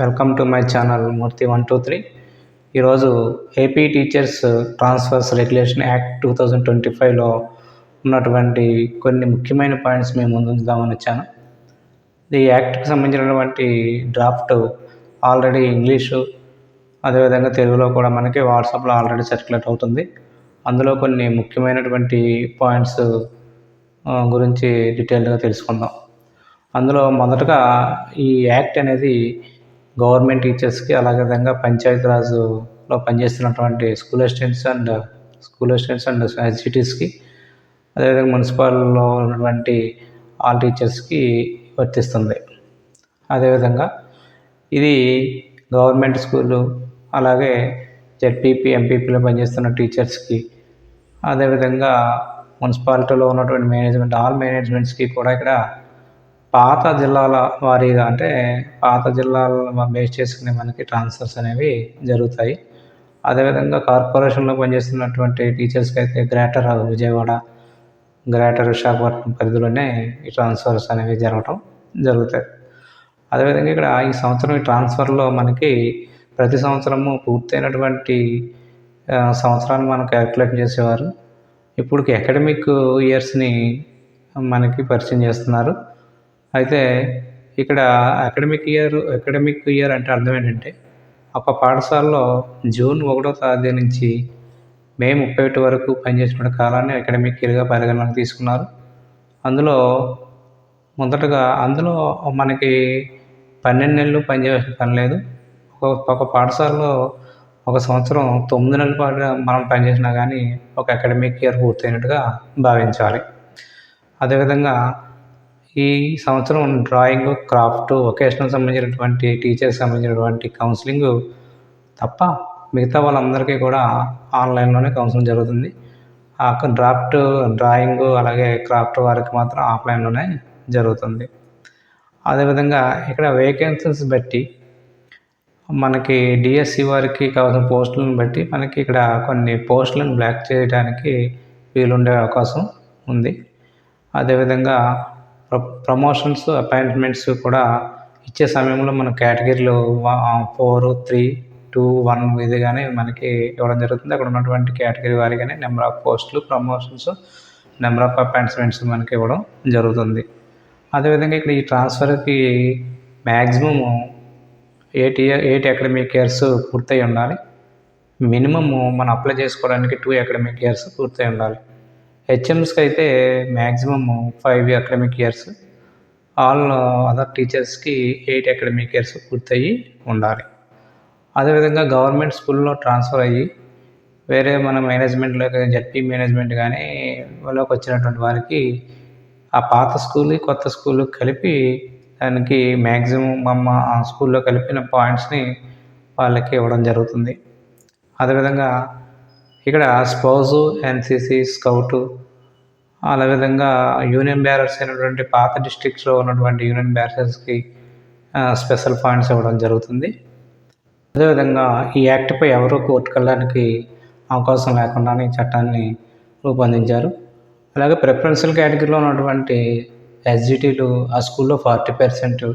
Welcome to my channel Murthy 123. ఈరోజు AP teachers transfers regulation act 2025లో ఉన్నటువంటి కొన్ని ముఖ్యమైన పాయింట్స్ మేము ముందు ఉంచుదామని వచ్చాను. ఈ యాక్ట్కి సంబంధించినటువంటి డ్రాఫ్ట్ ఆల్రెడీ ఇంగ్లీషు అదేవిధంగా తెలుగులో కూడా మనకి వాట్సాప్లో ఆల్రెడీ సర్క్యులేట్ అవుతుంది. అందులో కొన్ని ముఖ్యమైనటువంటి పాయింట్స్ గురించి డీటెయిల్గా తెలుసుకుందాం. అందులో మొదటగా ఈ యాక్ట్ అనేది గవర్నమెంట్ టీచర్స్కి అలాగే విధంగా పంచాయతీరాజ్లో పనిచేస్తున్నటువంటి స్కూల్ అసిస్టెంట్స్ అండ్ ఎస్జిటీస్కి అదేవిధంగా మున్సిపల్లో ఉన్నటువంటి ఆల్ టీచర్స్కి వర్తిస్తుంది. అదేవిధంగా ఇది గవర్నమెంట్ స్కూలు అలాగే జెడ్పీపీ ఎంపీపీలో పనిచేస్తున్న టీచర్స్కి అదేవిధంగా మున్సిపాలిటీలో ఉన్నటువంటి ఆల్ మేనేజ్మెంట్స్కి కూడా ఇక్కడ పాత జిల్లాల వారీగా అంటే పాత జిల్లాలను బేస్ చేసుకుని మనకి ట్రాన్స్ఫర్స్ అనేవి జరుగుతాయి. అదేవిధంగా కార్పొరేషన్లో పనిచేస్తున్నటువంటి టీచర్స్కి అయితే గ్రేటర్ విజయవాడ, గ్రేటర్ విశాఖపట్నం పరిధిలోనే ఈ ట్రాన్స్ఫర్స్ అనేవి జరుగుతాయి. అదేవిధంగా ఇక్కడ ఈ సంవత్సరం ఈ ట్రాన్స్ఫర్లో మనకి ప్రతి సంవత్సరము పూర్తయినటువంటి సంవత్సరాన్ని మనం క్యాలిక్యులేట్ చేసేవారు. ఇప్పుడు అకాడమిక్ ఇయర్స్ని మనకి పరిచయం చేస్తున్నారు. అయితే ఇక్కడ అకాడమిక్ ఇయర్ అంటే అర్థం ఏంటంటే ఒక పాఠశాలలో జూన్ 1వ తేదీ నుంచి మే 31 వరకు పనిచేసిన కాలాన్ని అకాడమిక్ ఇయర్గా పరిగణలోకి తీసుకున్నారు. అందులో మనకి 12 నెలలు పనిచేయాల్సిన పని లేదు. ఒక పాఠశాలలో ఒక సంవత్సరం 9 నెలల పాటు మనం పనిచేసినా కానీ ఒక అకాడమిక్ ఇయర్ పూర్తయినట్టుగా భావించాలి. అదేవిధంగా ఈ సంవత్సరం డ్రాయింగ్, క్రాఫ్ట్, వొకేషనల్ సంబంధించినటువంటి టీచర్స్ సంబంధించినటువంటి కౌన్సిలింగ్ తప్ప మిగతా వాళ్ళందరికీ కూడా ఆన్లైన్లోనే కౌన్సిలింగ్ జరుగుతుంది. డ్రాయింగ్ అలాగే క్రాఫ్ట్ వారికి మాత్రం ఆఫ్లైన్లోనే జరుగుతుంది. అదేవిధంగా ఇక్కడ వేకెన్సీస్ బట్టి మనకి డిఎస్సి వారికి కావాల్సిన పోస్టులను బట్టి మనకి ఇక్కడ కొన్ని పోస్టులను బ్లాక్ చేయడానికి వీలుండే అవకాశం ఉంది. అదేవిధంగా ప్రమోషన్స్, అపాయింట్మెంట్స్ కూడా ఇచ్చే సమయంలో మన కేటగిరీలో 4, 3, 2, 1 విధిగానే మనకి ఇవ్వడం జరుగుతుంది. అక్కడ ఉన్నటువంటి కేటగిరీ వారిగానే నెంబర్ ఆఫ్ పోస్టులు, ప్రమోషన్స్, నెంబర్ ఆఫ్ అపాయింట్మెంట్స్ మనకి ఇవ్వడం జరుగుతుంది. అదేవిధంగా ఇక్కడ ఈ ట్రాన్స్ఫర్కి మ్యాక్సిమము 8 అకాడమిక్ ఇయర్స్ పూర్తయి ఉండాలి. మినిమము మనం అప్లై చేసుకోవడానికి 2 అకాడమిక్ ఇయర్స్ పూర్తయి ఉండాలి. హెచ్ఎమ్స్కి అయితే maximum 5 academic years, all other టీచర్స్కి 8 అకాడమిక్ ఇయర్స్ పూర్తయి ఉండాలి. అదేవిధంగా గవర్నమెంట్ స్కూల్లో ట్రాన్స్ఫర్ అయ్యి వేరే మన మేనేజ్మెంట్లోకి జెడ్పీ మేనేజ్మెంట్ కానీ లోకి వచ్చినటువంటి వారికి ఆ పాత స్కూల్, కొత్త స్కూల్ కలిపి దానికి మ్యాక్సిమం ఆ స్కూల్లో కలిపిన పాయింట్స్ని వాళ్ళకి ఇవ్వడం జరుగుతుంది. అదేవిధంగా ఇక్కడ స్పౌజు, ఎన్సిసి, స్కౌటు అదేవిధంగా యూనియన్ బ్యారర్స్ అయినటువంటి పాత డిస్ట్రిక్ట్స్లో ఉన్నటువంటి యూనియన్ బ్యారర్స్కి స్పెషల్ పాయింట్స్ ఇవ్వడం జరుగుతుంది. అదేవిధంగా ఈ యాక్ట్పై ఎవరు కోర్టుకు వెళ్ళడానికి అవకాశం లేకుండానే ఈ చట్టాన్ని రూపొందించారు. అలాగే ప్రిఫరెన్షియల్ కేటగిరీలో ఉన్నటువంటి ఎస్జిటీలు ఆ స్కూల్లో 40%,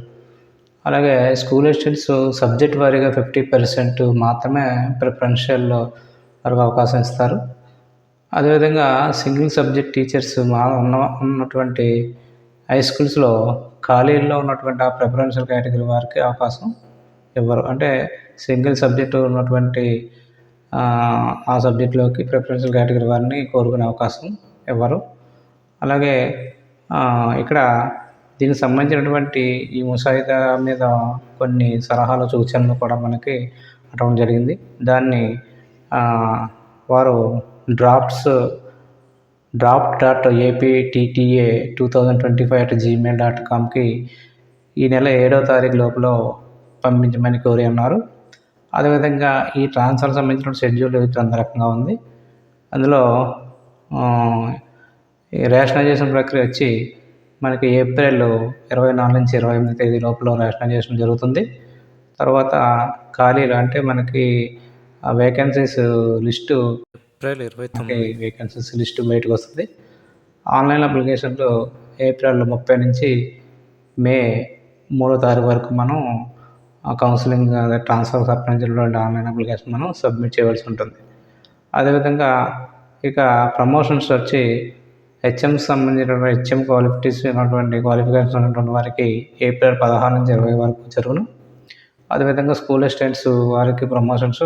అలాగే స్కూల్ అసిస్టెంట్స్ సబ్జెక్ట్ వారీగా 50% మాత్రమే ప్రిఫరెన్షియల్లో వరకు అవకాశం ఇస్తారు. అదేవిధంగా సింగిల్ సబ్జెక్ట్ టీచర్స్ ఉన్నటువంటి హై స్కూల్స్లో ఖాళీల్లో ఉన్నటువంటి ఆ ప్రిఫరెన్షియల్ కేటగిరీ వారికి అవకాశం ఇవ్వరు. అంటే సింగిల్ సబ్జెక్టు ఉన్నటువంటి ఆ సబ్జెక్టులోకి ప్రిఫరెన్షియల్ కేటగిరీ వారిని కోరుకునే అవకాశం ఇవ్వరు. అలాగే ఇక్కడ దీనికి సంబంధించినటువంటి ఈ ముసాయిదా మీద కొన్ని సలహాలు, సూచనలు కూడా మనకి అటవడం జరిగింది. దాన్ని వారు draft.aptta2025@gmail.comకి ఈ నెల 7వ తారీఖు లోపల పంపించమని కోరి ఉన్నారు. అదేవిధంగా ఈ ట్రాన్స్ఫర్ సంబంధించిన షెడ్యూల్ రకంగా ఉంది. అందులో రేషనలైజేషన్ ప్రక్రియ వచ్చి మనకి ఏప్రిల్ 24 నుంచి 28 తేదీ లోపల రేషనలైజేషన్ జరుగుతుంది. తర్వాత ఖాళీలు అంటే మనకి vacancies list April 29 vacancies list బయటకు వస్తుంది. ఆన్లైన్ అప్లికేషన్లో ఏప్రిల్ 30 నుంచి మే 3వ తారీఖు వరకు మనం కౌన్సిలింగ్ అదే ట్రాన్స్ఫర్ సంబంధించినటువంటి ఆన్లైన్ అప్లికేషన్ మనం సబ్మిట్ చేయవలసి ఉంటుంది. అదేవిధంగా ఇక ప్రమోషన్స్ వచ్చి హెచ్ఎంకి సంబంధించినటువంటి హెచ్ఎం క్వాలిఫికేషన్ ఉన్నటువంటి వారికి ఏప్రిల్ 16 నుంచి 20 వరకు జరుగును. అదేవిధంగా స్కూల్ అసిస్టెంట్స్ వారికి ప్రమోషన్స్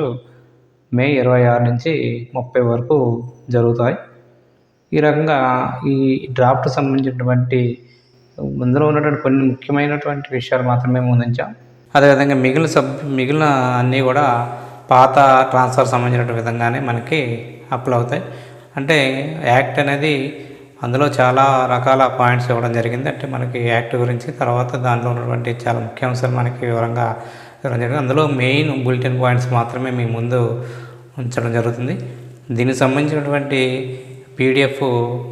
మే 26 నుంచి 30 వరకు జరుగుతాయి. ఈ రకంగా ఈ డ్రాఫ్ట్ సంబంధించినటువంటి ఇందులో ఉన్నటువంటి కొన్ని ముఖ్యమైనటువంటి విషయాలు మాత్రమే ముందుంచాం. అదేవిధంగా మిగిలిన అన్నీ కూడా పాత ట్రాన్స్ఫర్ సంబంధించిన విధంగానే మనకి అప్లై అవుతాయి. అంటే యాక్ట్ అనేది అందులో చాలా రకాల పాయింట్స్ ఇవ్వడం జరిగింది. అంటే మనకి యాక్ట్ గురించి, తర్వాత దానిలో ఉన్నటువంటి చాలా ముఖ్యాంశాలు మనకి వివరంగా ఇవ్వడం జరిగింది. అందులో మెయిన్ బులెటిన్ పాయింట్స్ మాత్రమే మీ ముందు ఉంచడం జరుగుతుంది. దీనికి సంబంధించినటువంటి పీడిఎఫ్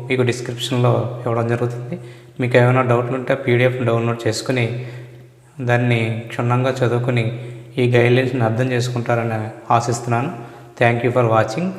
మీకు డిస్క్రిప్షన్లో ఇవ్వడం జరుగుతుంది. మీకు ఏమైనా డౌట్లు ఉంటే పీడిఎఫ్ డౌన్లోడ్ చేసుకుని దాన్ని క్షుణ్ణంగా చదువుకుని ఈ గైడ్లైన్స్ని అర్థం చేసుకుంటారని ఆశిస్తున్నాను. Thank you for watching.